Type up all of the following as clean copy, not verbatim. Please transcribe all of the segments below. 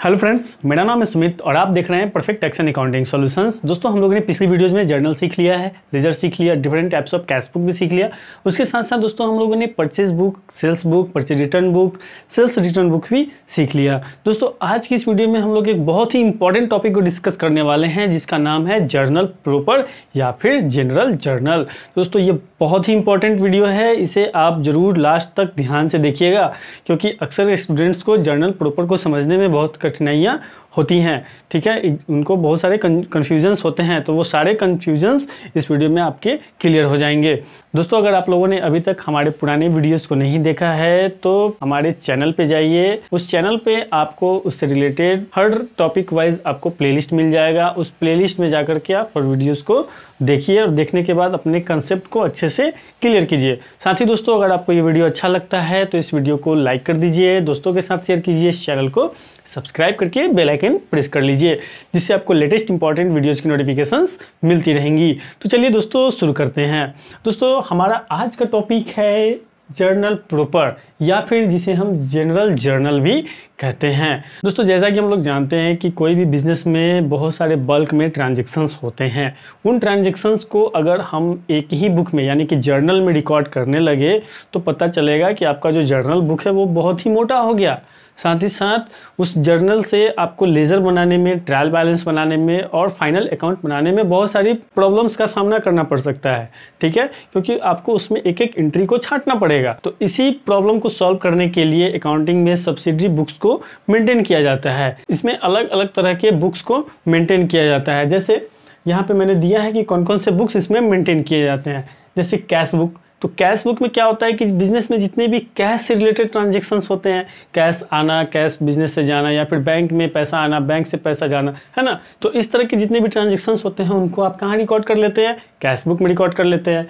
Hello friends, मेरा नाम है सुमित और आप देख रहे हैं perfect tax and accounting solutions. दोस्तों, हम लोगों ने पिछली वीडियोस में जर्नल सीख लिया है, लेजर सीख लिया, different types of cash book भी सीख लिया। उसके साथ साथ दोस्तों हम लोगों ने purchase book, sales book, purchase return book, sales return book भी सीख लिया। दोस्तों, आज की इस वीडियो में हम लोग एक बहुत ही इंपॉर्टेंट टॉपिक को डिस्कस करने वाले हैं जिसका नाम है जर्नल प्रॉपर या फिर जनरल जर्नल। दोस्तों, ये बहुत ही इंपॉर्टेंट वीडियो है, इसे आप जरूर लास्ट तक ध्यान से देखिएगा क्योंकि अक्सर स्टूडेंट्स को जर्नल प्रॉपर को समझने में बहुत कठिनाइयाँ होती हैं। ठीक है, उनको बहुत सारे कन्फ्यूजन्स होते हैं, तो वो सारे कन्फ्यूजन्स इस वीडियो में आपके क्लियर हो जाएंगे। दोस्तों, अगर आप लोगों ने अभी तक हमारे पुराने वीडियोस को नहीं देखा है तो हमारे चैनल पे जाइए। उस चैनल पे आपको उससे रिलेटेड हर टॉपिक वाइज आपको प्लेलिस्ट मिल जाएगा। उस प्लेलिस्ट में जाकर के आप हर वीडियोस को देखिए और देखने के बाद अपने कंसेप्ट को अच्छे से क्लियर कीजिए। साथ ही दोस्तों, अगर आपको ये वीडियो अच्छा लगता है तो इस वीडियो को लाइक कर दीजिए, दोस्तों के साथ शेयर कीजिए, इस चैनल को सब्सक्राइब करके बेल आइकन प्रेस कर लीजिए जिससे आपको लेटेस्ट इंपॉर्टेंट वीडियोस की नोटिफिकेशंस मिलती रहेंगी। तो चलिए दोस्तों, शुरू करते हैं। दोस्तों, हमारा आज का टॉपिक है जर्नल प्रॉपर या फिर जिसे हम जनरल जर्नल भी कहते हैं। दोस्तों, जैसा कि हम लोग जानते हैं कि कोई भी बिजनेस में बहुत सारे बल्क में ट्रांजैक्शंस होते हैं। उन ट्रांजैक्शंस को अगर हम एक ही बुक में यानी कि जर्नल में रिकॉर्ड करने लगे तो पता चलेगा कि आपका जो जर्नल बुक है वो बहुत ही मोटा हो गया। साथ ही साथ उस जर्नल से आपको लेजर बनाने में, ट्रायल बैलेंस बनाने में और फाइनल अकाउंट बनाने में बहुत सारी प्रॉब्लम्स का सामना करना पड़ सकता है। ठीक है, क्योंकि आपको उसमें एक एक एंट्री को छांटना पड़ेगा। तो इसी प्रॉब्लम को सॉल्व करने के लिए अकाउंटिंग में सब्सिडरी बुक्स को मेंटेन किया जाता है। इसमें अलग अलग तरह के बुक्स को मेंटेन किया जाता है। जैसे यहाँ पे मैंने दिया है कि कौन कौन से बुक्स इसमें मेंटेन किए जाते हैं। जैसे कैश बुक। तो कैश बुक में क्या होता है कि बिजनेस में जितने भी कैश से रिलेटेड ट्रांजैक्शंस होते हैं, कैश आना, कैश बिजनेस से जाना या फिर बैंक में पैसा आना, बैंक से पैसा जाना, है ना। तो इस तरह के जितने भी ट्रांजैक्शंस होते हैं उनको आप कहाँ रिकॉर्ड कर लेते हैं? कैश बुक में रिकॉर्ड कर लेते हैं।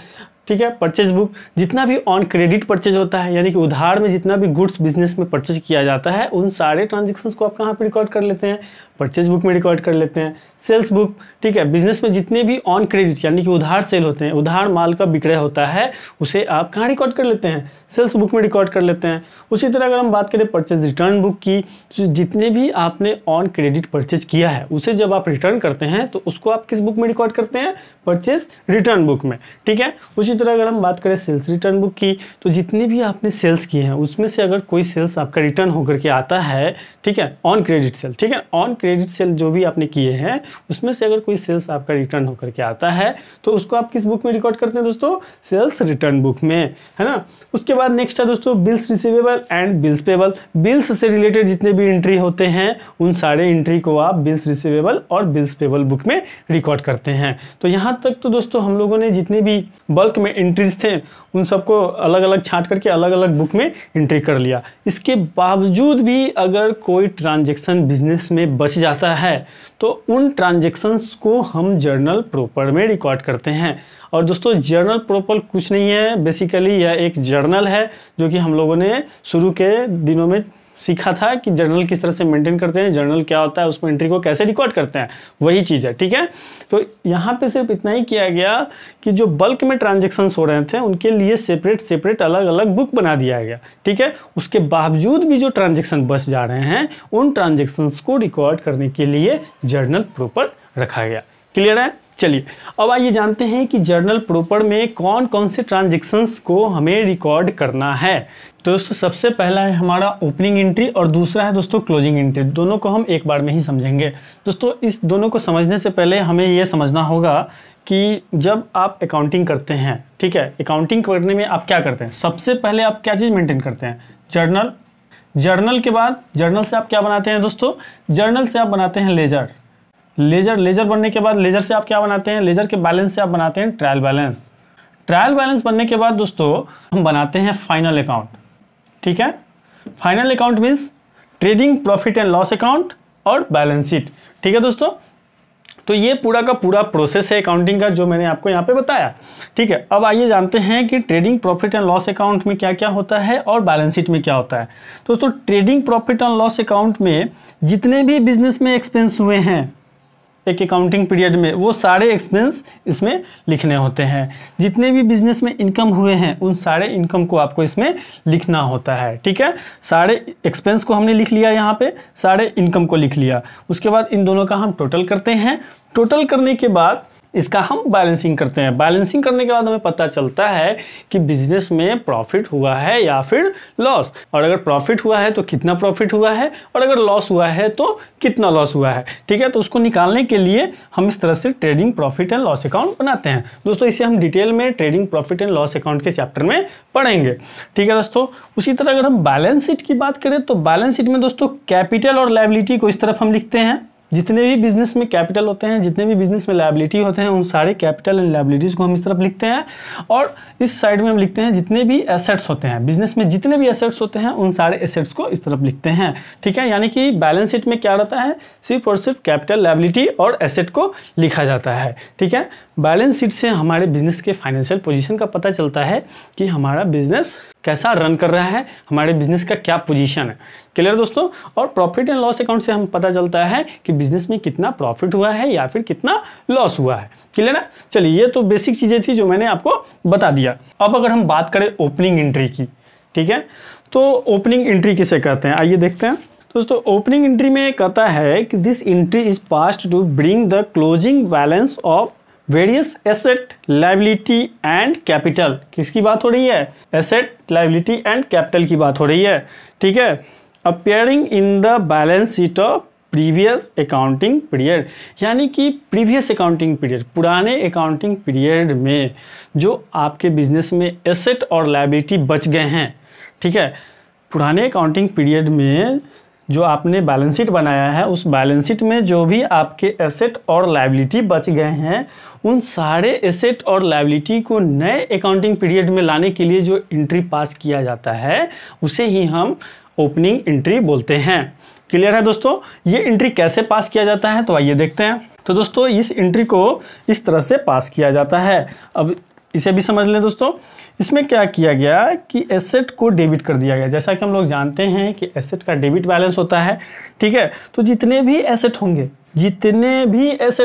ठीक है, परचेज बुक, जितना भी ऑन क्रेडिट परचेज होता है यानी कि उधार में जितना भी गुड्स बिजनेस में परचेज किया जाता है उन सारे ट्रांजैक्शंस को आप कहाँ पे रिकॉर्ड कर लेते हैं? परचेज बुक में रिकॉर्ड कर लेते हैं। सेल्स बुक, ठीक है, बिजनेस में जितने भी ऑन क्रेडिट यानी कि उधार सेल होते हैं, उधार माल का विक्रय होता है, उसे आप कहाँ रिकॉर्ड कर लेते हैं? सेल्स बुक में रिकॉर्ड कर लेते हैं। उसी तरह अगर हम बात करें परचेज रिटर्न बुक की, तो जितने भी आपने ऑन क्रेडिट परचेज किया है उसे जब आप रिटर्न करते हैं तो उसको आप किस बुक में रिकॉर्ड करते हैं? परचेज रिटर्न बुक में। ठीक है, उसी तरह अगर हम बात करें सेल्स रिटर्न बुक की, तो जितने भी आपने सेल्स किए हैं उसमें से अगर कोई सेल्स आपका रिटर्न होकर के आता है, ठीक है, ऑन क्रेडिट सेल, ठीक है, ऑन क्रेडिट सेल जो भी आपने किए हैं उसमें से अगर कोई सेल्स आपका रिटर्न होकर के आता है तो उसको आप किस बुक में रिकॉर्ड करते हैं दोस्तों? सेल्स रिटर्न बुक में, है ना। उसके बाद नेक्स्ट है दोस्तों bills receivable and bills payable. Bills से रिलेटेड जितने भी एंट्री होते हैं उन सारे एंट्री को आप बिल्स रिसीवेबल और बिल्स पेबल बुक में रिकॉर्ड करते हैं। तो यहाँ तक तो दोस्तों हम लोगों ने जितने भी बल्क में एंट्रीज थे उन सबको अलग अलग छांट करके अलग अलग बुक में एंट्री कर लिया। इसके बावजूद भी अगर कोई ट्रांजैक्शन बिजनेस में बच जाता है तो उन ट्रांजैक्शंस को हम जर्नल प्रॉपर में रिकॉर्ड करते हैं। और दोस्तों, जर्नल प्रॉपर कुछ नहीं है, बेसिकली यह एक जर्नल है जो कि हम लोगों ने शुरू के दिनों में सीखा था कि जर्नल किस तरह से मेंटेन करते हैं, जर्नल क्या होता है, उसमें एंट्री को कैसे रिकॉर्ड करते हैं, वही चीज़ है। ठीक है, तो यहाँ पे सिर्फ इतना ही किया गया कि जो बल्क में ट्रांजैक्शंस हो रहे थे उनके लिए सेपरेट अलग अलग बुक बना दिया गया। ठीक है, उसके बावजूद भी जो ट्रांजैक्शन बच जा रहे हैं उन ट्रांजैक्शंस को रिकॉर्ड करने के लिए जर्नल प्रॉपर रखा गया। क्लियर है? चलिए अब आइए जानते हैं कि जर्नल प्रॉपर में कौन कौन से ट्रांजैक्शंस को हमें रिकॉर्ड करना है। तो दोस्तों, सबसे पहला है हमारा ओपनिंग एंट्री और दूसरा है दोस्तों क्लोजिंग एंट्री। दोनों को हम एक बार में ही समझेंगे। दोस्तों, इस दोनों को समझने से पहले हमें यह समझना होगा कि जब आप अकाउंटिंग करते हैं, ठीक है, अकाउंटिंग करने में आप क्या करते हैं? सबसे पहले आप क्या चीज़ मेंटेन करते हैं? जर्नल। जर्नल के बाद जर्नल से आप क्या बनाते हैं दोस्तों? जर्नल से आप बनाते हैं लेजर। लेजर बनने के बाद लेजर से आप क्या बनाते हैं? लेजर के बैलेंस से आप बनाते हैं ट्रायल बैलेंस। ट्रायल बैलेंस बनने के बाद दोस्तों हम बनाते हैं फाइनल अकाउंट। ठीक है, final account means trading profit and loss account और बैलेंस शीट। ठीक है दोस्तों, तो ये पूरा का पूरा प्रोसेस है अकाउंटिंग का जो मैंने आपको यहाँ पे बताया। ठीक है, अब आइए जानते हैं कि trading profit and loss account में क्या क्या होता है और बैलेंस शीट में क्या होता है। दोस्तों, trading profit and loss account में जितने भी बिजनेस में एक्सपेंस हुए हैं, एक अकाउंटिंग पीरियड में, वो सारे एक्सपेंस इसमें लिखने होते हैं। जितने भी बिजनेस में इनकम हुए हैं उन सारे इनकम को आपको इसमें लिखना होता है। ठीक है, सारे एक्सपेंस को हमने लिख लिया, यहाँ पे सारे इनकम को लिख लिया। उसके बाद इन दोनों का हम टोटल करते हैं। टोटल करने के बाद इसका हम बैलेंसिंग करते हैं। बैलेंसिंग करने के बाद हमें पता चलता है कि बिजनेस में प्रॉफिट हुआ है या फिर लॉस, और अगर प्रॉफिट हुआ है तो कितना प्रॉफिट हुआ है, और अगर लॉस हुआ है तो कितना लॉस हुआ है। ठीक है, तो उसको निकालने के लिए हम इस तरह से trading profit and loss account बनाते हैं। दोस्तों इसे हम डिटेल में trading profit and loss account के चैप्टर में पढ़ेंगे। ठीक है दोस्तों, उसी तरह अगर हम बैलेंस शीट की बात करें तो बैलेंस शीट में दोस्तों कैपिटल और लायबिलिटी को इस तरफ हम लिखते हैं। जितने भी बिजनेस में कैपिटल होते हैं, जितने भी बिजनेस में लायबिलिटी होते हैं, उन सारे कैपिटल एंड लायबिलिटीज को हम इस तरफ लिखते हैं। और इस साइड में हम लिखते हैं जितने भी एसेट्स होते हैं, बिजनेस में जितने भी एसेट्स होते हैं उन सारे एसेट्स को इस तरफ लिखते हैं। ठीक है, यानी कि बैलेंस शीट में क्या रहता है, सिर्फ और सिर्फ कैपिटल, लायबिलिटी और एसेट को लिखा जाता है। ठीक है, बैलेंस शीट से हमारे बिजनेस के फाइनेंशियल पोजीशन का पता चलता है कि हमारा बिजनेस कैसा रन कर रहा है, हमारे बिजनेस का क्या पोजीशन है। क्लियर दोस्तों, और प्रॉफिट एंड लॉस अकाउंट से हम पता चलता है कि बिजनेस में कितना प्रॉफिट हुआ है या फिर कितना लॉस हुआ है। क्लियर है, चलिए ये तो बेसिक चीजें थी जो मैंने आपको बता दिया। अब अगर हम बात करें ओपनिंग एंट्री की, ठीक है, तो ओपनिंग एंट्री किसे कहते हैं, आइए देखते हैं। दोस्तों ओपनिंग एंट्री में कहता है कि this entry is passed to bring the closing balance of various asset, liability and capital. किसकी बात हो रही है, एसेट, लायबिलिटी एंड कैपिटल की बात हो रही है। ठीक है, appearing in the balance sheet of previous accounting period, यानी कि प्रीवियस अकाउंटिंग पीरियड, पुराने अकाउंटिंग पीरियड में जो आपके बिजनेस में एसेट और लायबिलिटी बच गए हैं। ठीक है, पुराने अकाउंटिंग पीरियड में जो आपने बैलेंस शीट बनाया है, उस बैलेंस शीट में जो भी आपके एसेट और लायबिलिटी बच गए हैं, उन सारे एसेट और लायबिलिटी को नए अकाउंटिंग पीरियड में लाने के लिए जो एंट्री पास किया जाता है उसे ही हम ओपनिंग एंट्री बोलते हैं। क्लियर है दोस्तों, ये एंट्री कैसे पास किया जाता है तो आइए देखते हैं। तो दोस्तों इस एंट्री को इस तरह से पास किया जाता है। अब इसे भी समझ लें दोस्तों, इसमें क्या किया गया कि एसेट को डेबिट कर दिया गया। जैसा कि हम लोग जानते हैं कि एसेट का डेबिट बैलेंस होता है। ठीक है, तो जितने भी एसेट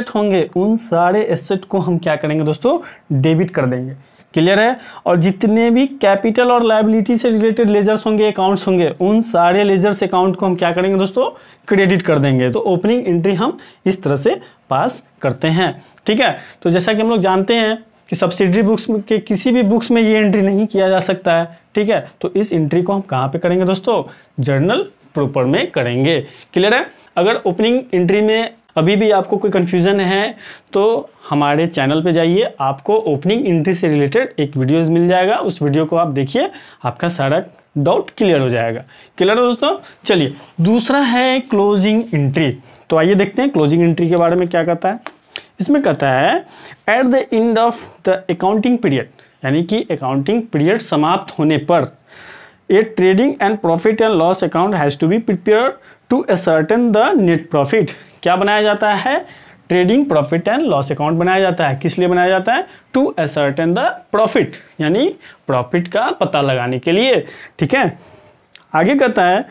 होंगे उन सारे एसेट को हम क्या करेंगे दोस्तों, डेबिट कर देंगे। क्लियर है, और जितने भी कैपिटल और लायबिलिटी से रिलेटेड लेजर्स होंगे, अकाउंट्स होंगे, उन सारे लेजर्स अकाउंट को हम क्या करेंगे दोस्तों, क्रेडिट कर देंगे। तो ओपनिंग एंट्री हम इस तरह से पास करते हैं। ठीक है, तो जैसा कि हम लोग जानते हैं कि सब्सिडरी बुक्स के किसी भी बुक्स में ये एंट्री नहीं किया जा सकता है। ठीक है, तो इस एंट्री को हम कहाँ पे करेंगे दोस्तों, जर्नल प्रॉपर में करेंगे। क्लियर है, अगर ओपनिंग एंट्री में अभी भी आपको कोई कंफ्यूजन है तो हमारे चैनल पे जाइए, आपको ओपनिंग एंट्री से रिलेटेड एक वीडियोस मिल जाएगा, उस वीडियो को आप देखिए, आपका सारा डाउट क्लियर हो जाएगा। क्लियर है दोस्तों, चलिए दूसरा है क्लोजिंग एंट्री। तो आइए देखते हैं क्लोजिंग एंट्री के बारे में क्या कहता है। इसमें कहता है at the end of the accounting period, यानी कि अकाउंटिंग पीरियड समाप्त होने पर a trading and profit and loss account has to be prepare to ascertain the net profit. क्या बनाया जाता है, trading profit and loss account बनाया जाता है। किस लिए बनाया जाता है, टू असर्टेन द प्रॉफिट, यानी प्रॉफिट का पता लगाने के लिए। ठीक है, आगे कहता है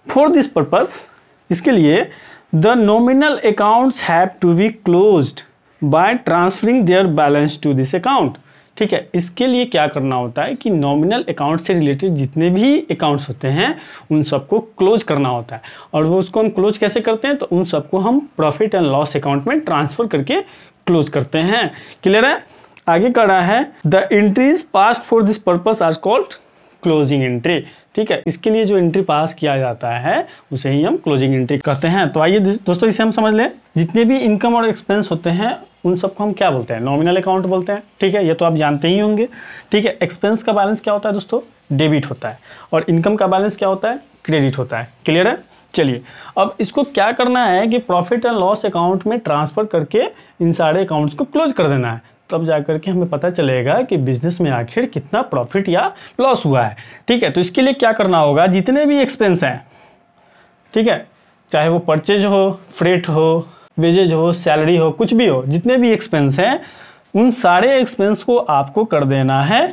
फॉर दिस पर्पस, इसके लिए the nominal accounts have to be closed by transferring their balance to this account. ठीक है, इसके लिए क्या करना होता है कि नॉमिनल अकाउंट से रिलेटेड जितने भी अकाउंट्स होते हैं उन सबको क्लोज करना होता है। और वो उसको हम क्लोज कैसे करते हैं, तो उन सबको हम प्रॉफिट एंड लॉस अकाउंट में ट्रांसफर करके क्लोज करते हैं। क्लियर है, आगे कर रहा है the entries passed for this purpose are called closing entry. ठीक है, इसके लिए जो एंट्री पास किया जाता है उसे ही हम क्लोजिंग एंट्री कहते हैं। तो आइए दोस्तों इसे हम समझ लें, जितने भी इनकम और एक्सपेंस होते हैं उन सबको हम क्या बोलते हैं, नॉमिनल अकाउंट बोलते हैं। ठीक है, ये तो आप जानते ही होंगे। ठीक है, एक्सपेंस का बैलेंस क्या होता है दोस्तों, डेबिट होता है, और इनकम का बैलेंस क्या होता है, क्रेडिट होता है। क्लियर है, चलिए अब इसको क्या करना है कि प्रॉफिट एंड लॉस अकाउंट में ट्रांसफर करके इन सारे अकाउंट्स को क्लोज कर देना है। तब जाकर के हमें पता चलेगा कि बिजनेस में आखिर कितना प्रॉफिट या लॉस हुआ है। ठीक है, तो इसके लिए क्या करना होगा, जितने भी एक्सपेंस हैं, ठीक है, चाहे वो परचेज हो, फ्रेट हो, वेजेज हो, सैलरी हो, कुछ भी हो, जितने भी एक्सपेंस हैं उन सारे एक्सपेंस को आपको कर देना है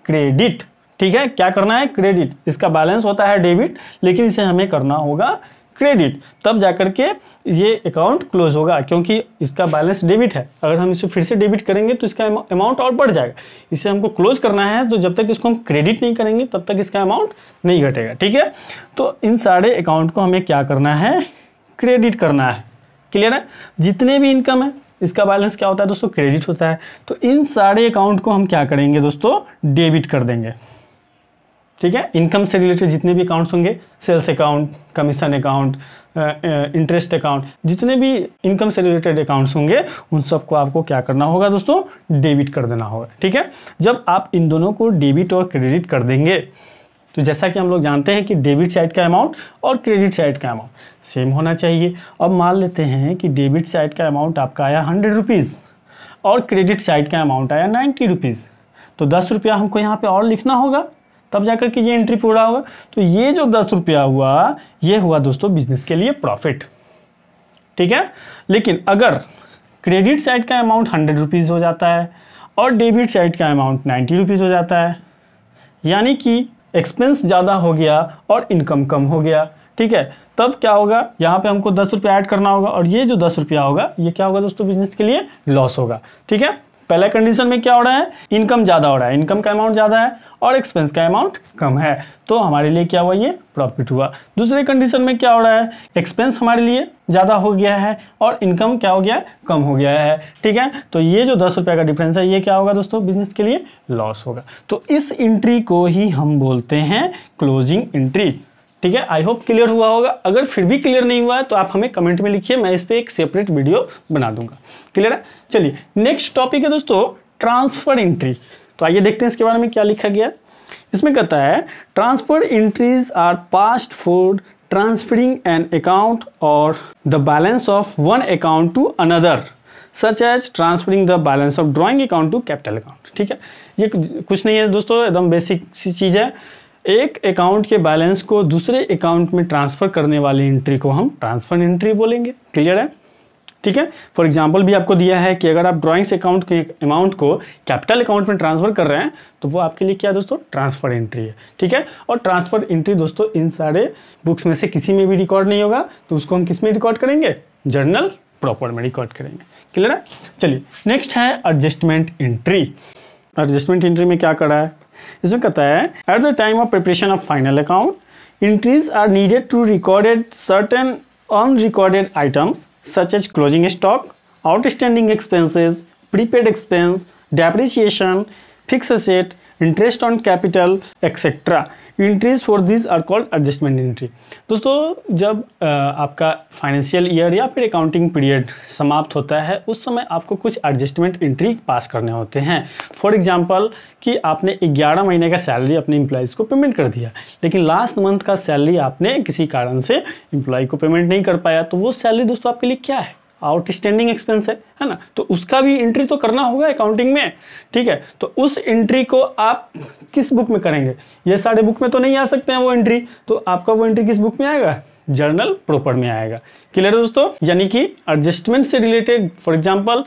क्रेडिट। ठीक है, क्या करना है, क्रेडिट। इसका बैलेंस होता है डेबिट, लेकिन इसे हमें करना होगा क्रेडिट, तब जाकर के ये अकाउंट क्लोज होगा, क्योंकि इसका बैलेंस डेबिट है। अगर हम इसे फिर से डेबिट करेंगे तो इसका अमाउंट और बढ़ जाएगा। इसे हमको क्लोज करना है, तो जब तक इसको हम क्रेडिट नहीं करेंगे तब तक इसका अमाउंट नहीं घटेगा। ठीक है, तो इन सारे अकाउंट को हमें क्या करना है, क्रेडिट करना है। क्लियर है, जितने भी इनकम है इसका बैलेंस क्या होता है दोस्तों, क्रेडिट होता है। तो इन सारे अकाउंट को हम क्या करेंगे दोस्तों, डेबिट कर देंगे। ठीक है, इनकम से रिलेटेड जितने भी अकाउंट्स होंगे, sales account, commission account, interest account, जितने भी इनकम से रिलेटेड अकाउंट्स होंगे उन सबको आपको क्या करना होगा दोस्तों, डेबिट कर देना होगा। ठीक है, जब आप इन दोनों को डेबिट और क्रेडिट कर देंगे तो जैसा कि हम लोग जानते हैं कि डेबिट साइड का अमाउंट और क्रेडिट साइड का अमाउंट सेम होना चाहिए। अब मान लेते हैं कि डेबिट साइड का अमाउंट आपका आया 100 रुपीज़ और क्रेडिट साइड का अमाउंट आया 90 रुपीज़, तो 10 रुपया हमको यहाँ पे और लिखना होगा, तब जाकर के ये एंट्री पूरा होगा। तो ये जो 10 रुपया हुआ, ये हुआ दोस्तों बिजनेस के लिए प्रॉफिट। ठीक है, लेकिन अगर क्रेडिट साइड का अमाउंट 100 रुपीज़ हो जाता है और डेबिट साइड का अमाउंट 90 रुपीज़ हो जाता है, यानी कि एक्सपेंस ज़्यादा हो गया और इनकम कम हो गया। ठीक है, तब क्या होगा, यहाँ पे हमको 10 रुपया ऐड करना होगा और ये जो 10 रुपया होगा ये क्या होगा दोस्तों, बिजनेस के लिए लॉस होगा। ठीक है, पहला कंडीशन में क्या हो रहा है, इनकम ज़्यादा हो रहा है, इनकम का अमाउंट ज़्यादा है और एक्सपेंस का अमाउंट कम है, तो हमारे लिए क्या हुआ, ये प्रॉफिट हुआ। दूसरे कंडीशन में क्या हो रहा है, एक्सपेंस हमारे लिए ज़्यादा हो गया है और इनकम क्या हो गया है, कम हो गया है। ठीक है, तो ये जो 10 रुपये का डिफरेंस है ये क्या होगा दोस्तों, बिजनेस के लिए लॉस होगा। तो इस एंट्री को ही हम बोलते हैं क्लोजिंग एंट्री। ठीक है, आई होप क्लियर हुआ होगा। अगर फिर भी क्लियर नहीं हुआ है तो आप हमें कमेंट में लिखिए, मैं इस पर एक सेपरेट वीडियो बना दूंगा। क्लियर है, चलिए नेक्स्ट टॉपिक है दोस्तों ट्रांसफर एंट्री। तो आइए देखते हैं इसके बारे में क्या लिखा गया। इसमें कहता है transfer entries are passed for transferring an account or the balance of one account to another, such as transferring the balance of drawing account to capital account. ठीक है, ये कुछ नहीं है दोस्तों, एकदम बेसिक सी चीज़ है। एक अकाउंट के बैलेंस को दूसरे अकाउंट में ट्रांसफर करने वाली एंट्री को हम ट्रांसफर एंट्री बोलेंगे। क्लियर है, ठीक है। फॉर एग्जांपल भी आपको दिया है कि अगर आप ड्राइंग्स अकाउंट के अमाउंट को कैपिटल अकाउंट में ट्रांसफर कर रहे हैं तो वो आपके लिए क्या दोस्तों, ट्रांसफर एंट्री है। ठीक है, और ट्रांसफर एंट्री दोस्तों इन सारे बुक्स में से किसी में भी रिकॉर्ड नहीं होगा, तो उसको हम किस में रिकॉर्ड करेंगे, जर्नल प्रॉपर में रिकॉर्ड करेंगे। क्लियर है, चलिए नेक्स्ट है एडजस्टमेंट एंट्री। एडजस्टमेंट एंट्री में क्या कर रहा है, इसमें कहता है at the time of preparation of final account entries are needed to recorded certain unrecorded items such as closing stock, outstanding expenses, prepaid expense, depreciation, fixed asset, interest on capital, etc. Entries for these are called adjustment entry. दोस्तों जब आपका financial year या फिर accounting period समाप्त होता है उस समय आपको कुछ एडजस्टमेंट एंट्री पास करने होते हैं। फॉर एग्जांपल कि आपने 11 महीने का सैलरी अपने एम्प्लॉइज़ को पेमेंट कर दिया, लेकिन लास्ट मंथ का सैलरी आपने किसी कारण से एम्प्लॉय को पेमेंट नहीं कर पाया, तो वो सैलरी दोस्तों आपके लिए क्या है, आउटस्टैंडिंग एक्सपेंस है ना, तो उसका भी एंट्री तो करना होगा अकाउंटिंग में। ठीक है, तो उस एंट्री को आप किस बुक में करेंगे, ये सारे बुक में तो नहीं आ सकते हैं वो एंट्री, तो आपका वो एंट्री किस बुक में आएगा, जर्नल प्रॉपर में आएगा। क्लियर है दोस्तों, यानी कि एडजस्टमेंट से related for example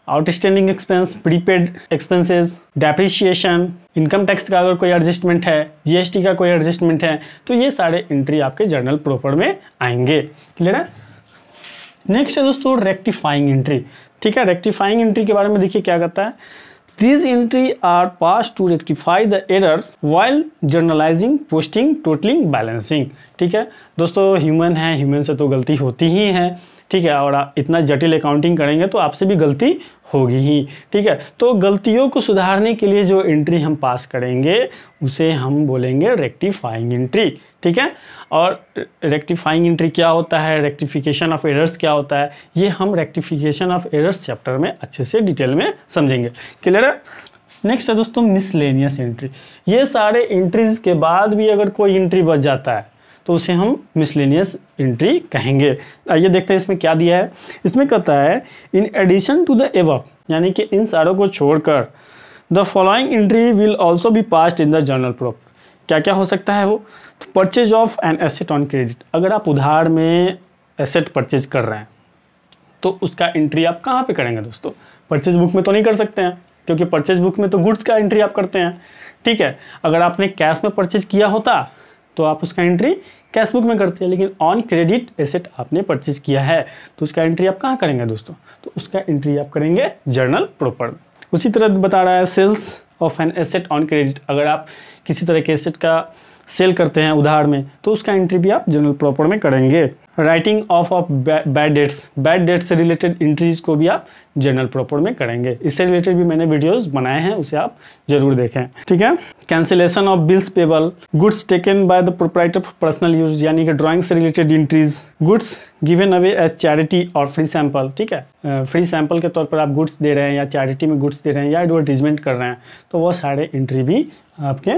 outstanding expense, prepaid expenses, depreciation, income tax का अगर कोई एडजस्टमेंट है, जीएसटी का कोई एडजस्टमेंट है, तो ये सारे एंट्री आपके जर्नल प्रॉपर में आएंगे। क्लियर है, नेक्स्ट है दोस्तों रेक्टिफाइंग एंट्री। ठीक है, रेक्टिफाइंग एंट्री के बारे में देखिए क्या कहता है, these entry are pass to rectify the errors while journalising, posting, totalling, balancing. ठीक है दोस्तों, ह्यूमन है, ह्यूमन से तो गलती होती ही है। ठीक है, और आप इतना जटिल अकाउंटिंग करेंगे तो आपसे भी गलती होगी ही। ठीक है, तो गलतियों को सुधारने के लिए जो एंट्री हम पास करेंगे उसे हम बोलेंगे रेक्टिफाइंग एंट्री। ठीक है, और रेक्टिफाइंग एंट्री क्या होता है, रेक्टिफिकेशन ऑफ एरर्स क्या होता है, ये हम रेक्टिफिकेशन ऑफ एरर्स चैप्टर में अच्छे से डिटेल में समझेंगे। क्लियर है, नेक्स्ट है दोस्तों मिसलेनियस एंट्री। ये सारे एंट्रीज के बाद भी अगर कोई एंट्री बच जाता है तो उसे हम मिसलेनियस एंट्री कहेंगे। आइए देखते हैं इसमें क्या दिया है। इसमें कहता है in addition to the above, यानी कि इन सारों को छोड़कर the following entry will also be passed in the journal proper. क्या क्या हो सकता है वो, तो purchase of an asset on credit, अगर आप उधार में एसेट परचेज कर रहे हैं तो उसका एंट्री आप कहाँ पे करेंगे दोस्तों, परचेज बुक में तो नहीं कर सकते हैं, क्योंकि परचेज बुक में तो गुड्स का एंट्री आप करते हैं। ठीक है, अगर आपने कैश में परचेज किया होता तो आप उसका एंट्री कैश बुक में करते हैं। लेकिन ऑन क्रेडिट एसेट आपने परचेज किया है तो उसका एंट्री आप कहाँ करेंगे दोस्तों? तो उसका एंट्री आप करेंगे जर्नल प्रॉपर में। उसी तरह बता रहा है sales of an asset on credit. अगर आप किसी तरह के एसेट का सेल करते हैं उधार में तो उसका एंट्री भी आप जर्नल प्रॉपर में करेंगे। राइटिंग ऑफ बैड डेट्स से रिलेटेड एंट्रीज को भी आप जर्नल प्रॉपर में करेंगे। इससे रिलेटेड भी मैंने वीडियोस बनाए हैं, उसे आप जरूर देखें। ठीक है। Cancellation of bills payable, goods taken by the proprietor for personal use, यानी कि ड्राइंग से related entries, goods given away as charity और फ्री सैंपल। ठीक है, फ्री सैंपल के तौर पर आप गुड्स दे रहे हैं या चैरिटी में गुड्स दे रहे हैं या एडवर्टीजमेंट कर रहे हैं तो वो सारे एंट्री भी आपके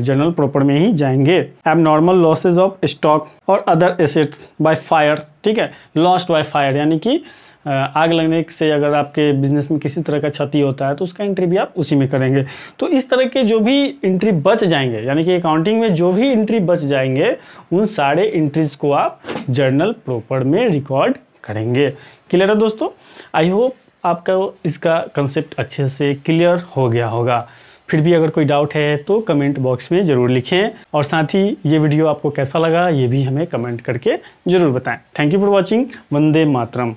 जर्नल प्रॉपर में ही जाएंगे। एबनॉर्मल लॉसेज ऑफ स्टॉक और अदर एसेट्स बाय फायर। ठीक है, लॉस्ट बाय फायर यानी कि आग लगने से अगर आपके बिजनेस में किसी तरह का क्षति होता है तो उसका एंट्री भी आप उसी में करेंगे। तो इस तरह के जो भी एंट्री बच जाएंगे, यानी कि अकाउंटिंग में जो भी एंट्री बच जाएंगे उन सारे एंट्रीज को आप जर्नल प्रॉपर में रिकॉर्ड करेंगे। क्लियर है दोस्तों? आई होप आपका इसका कंसेप्ट अच्छे से क्लियर हो गया होगा। फिर भी अगर कोई डाउट है तो कमेंट बॉक्स में ज़रूर लिखें और साथ ही ये वीडियो आपको कैसा लगा ये भी हमें कमेंट करके ज़रूर बताएं। Thank you for watching. Vande Mataram.